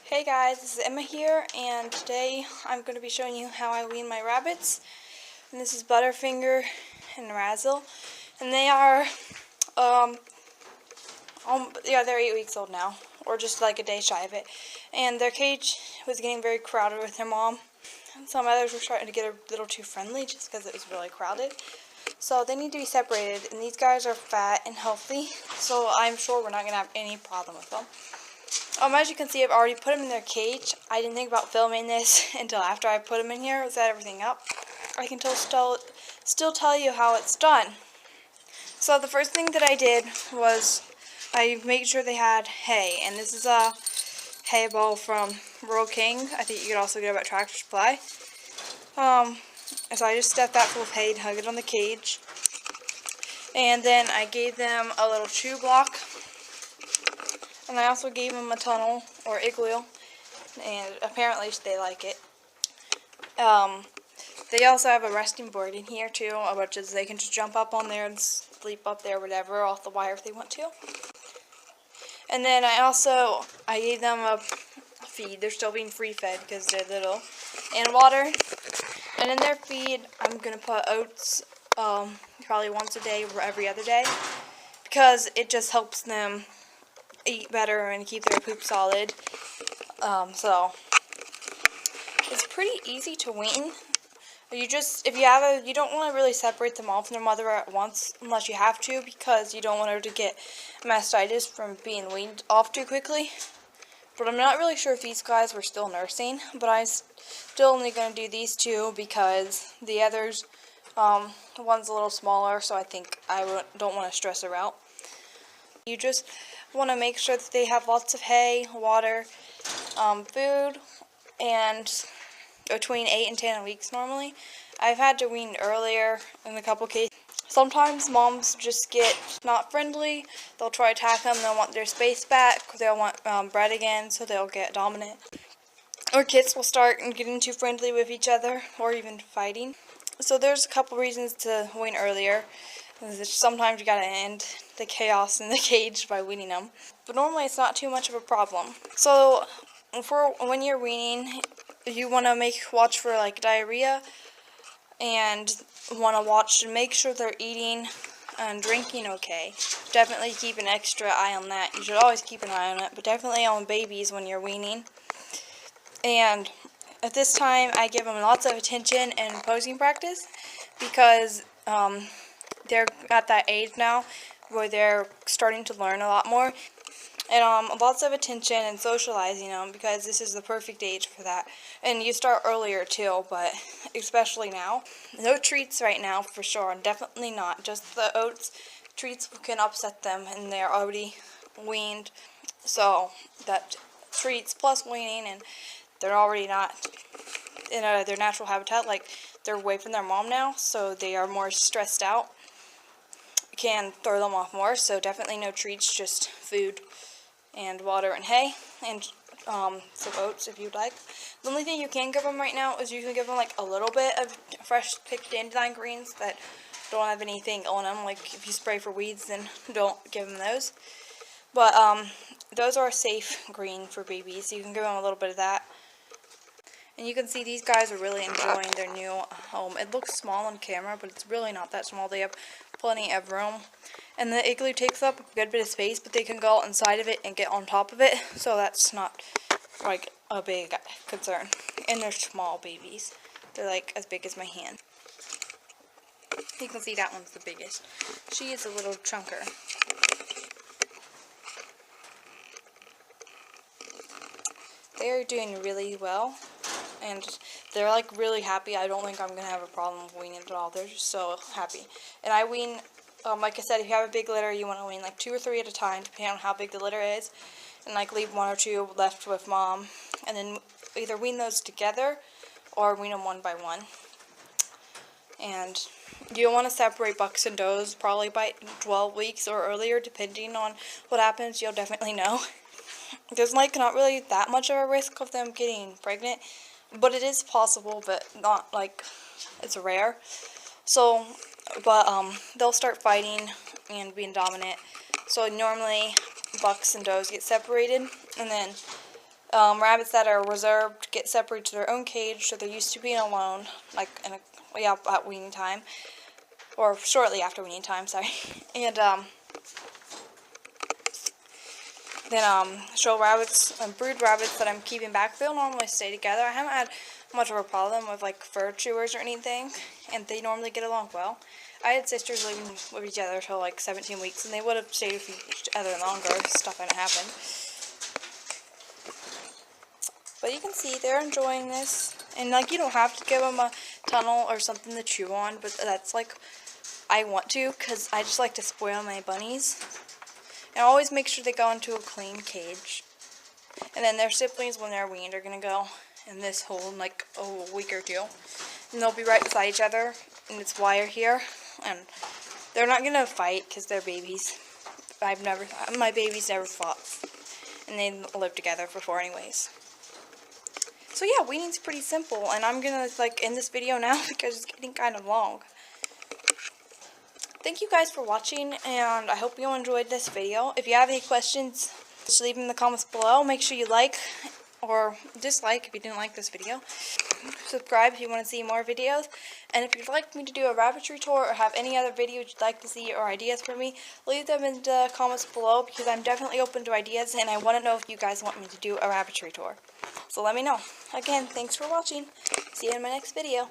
Hey guys, this is Emma here, and today I'm going to be showing you how I wean my rabbits. And this is Butterfinger and Razzle, and they are, they're 8 weeks old now, or just like a day shy of it. And their cage was getting very crowded with their mom. Some others were starting to get a little too friendly just because it was really crowded. So they need to be separated, and these guys are fat and healthy, so I'm sure we're not going to have any problem with them. As you can see, I've already put them in their cage. I didn't think about filming this until after I put them in here, set everything up. I can still tell you how it's done. So the first thing that I did was I made sure they had hay, and this is a hay bale from Rural King. I think you could also get it at Tractor Supply. So I just stuffed that full of hay and hung it on the cage. And then I gave them a little chew block. And I also gave them a tunnel, or igloo, and apparently they like it. They also have a resting board in here too, which is they can just jump up on there and sleep up there, whatever, off the wire if they want to. And then I gave them a feed. They're still being free fed because they're little, and water. And in their feed, I'm going to put oats, probably once a day or every other day, because it just helps them eat better and keep their poop solid. So it's pretty easy to wean. You don't want to really separate them all from their mother at once unless you have to, because you don't want her to get mastitis from being weaned off too quickly. But I'm not really sure if these guys were still nursing, but I'm still only going to do these two because the others, one's a little smaller, so I think I don't want to stress her out. You just want to make sure that they have lots of hay, water, food, and between 8 and 10 weeks normally. I've had to wean earlier in a couple cases. Sometimes moms just get not friendly. They'll try to attack them. They'll want their space back. They'll want bread again, so they'll get dominant. Or kids will start getting too friendly with each other, or even fighting. So there's a couple reasons to wean earlier. Sometimes you gotta end the chaos in the cage by weaning them. But normally it's not too much of a problem. So when you're weaning, you want to watch for like diarrhea, and want to watch and make sure they're eating and drinking okay. Definitely keep an extra eye on that. You should always keep an eye on it, but definitely on babies when you're weaning. And at this time, I give them lots of attention and posing practice because they're at that age now where they're starting to learn a lot more. And lots of attention and socializing them, because this is the perfect age for that. And you start earlier too, but especially now. No treats right now for sure, definitely not. Just the oats. Treats can upset them, and they're already weaned. So that treats plus weaning, and they're already not in their natural habitat. Like, they're away from their mom now, so they are more stressed out. Can throw them off more, so definitely no treats, just food and water and hay, and some oats if you'd like. The only thing you can give them right now is you can give them like a little bit of fresh picked dandelion greens that don't have anything on them. Like if you spray for weeds, then don't give them those. But those are safe green for babies, so you can give them a little bit of that. And you can see these guys are really enjoying their new home. It looks small on camera, but it's really not that small. They have plenty of room. And the igloo takes up a good bit of space, but they can go inside of it and get on top of it. So that's not like a big concern. And they're small babies. They're like as big as my hand. You can see that one's the biggest. She is a little chunker. They are doing really well. And they're like really happy. I don't think I'm going to have a problem with weaning at all. They're just so happy. And I wean, like I said, if you have a big litter, you want to wean like 2 or 3 at a time, depending on how big the litter is. And like leave 1 or 2 left with mom. And then either wean those together or wean them one by one. And you'll want to separate bucks and does probably by 12 weeks or earlier, depending on what happens. You'll definitely know. There's like not really that much of a risk of them getting pregnant. But it is possible, but not like it's rare. So, but they'll start fighting and being dominant. So normally bucks and does get separated, and then rabbits that are reserved get separated to their own cage, so they're used to being alone, like at weaning time, or shortly after weaning time, sorry. And then show rabbits and brood rabbits that I'm keeping back, they'll normally stay together. I haven't had much of a problem with like fur chewers or anything, and they normally get along well. I had sisters living with each other till like 17 weeks, and they would have stayed with each other longer if stuff hadn't happened. But you can see they're enjoying this, and like you don't have to give them a tunnel or something to chew on, but that's like I want to, because I just like to spoil my bunnies. And always make sure they go into a clean cage. And then their siblings, when they're weaned, are going to go in this hole in like a week or two. And they'll be right beside each other, and it's wire here. And they're not going to fight because they're babies. My babies never fought. And they lived together before anyways. So yeah, weaning's pretty simple. And I'm going to like end this video now because it's getting kind of long. Thank you guys for watching, and I hope you enjoyed this video. If you have any questions, just leave them in the comments below. Make sure you like or dislike if you didn't like this video. Subscribe if you want to see more videos. And if you'd like me to do a rabbitry tour or have any other videos you'd like to see or ideas for me, leave them in the comments below, because I'm definitely open to ideas and I want to know if you guys want me to do a rabbitry tour. So let me know. Again, thanks for watching. See you in my next video.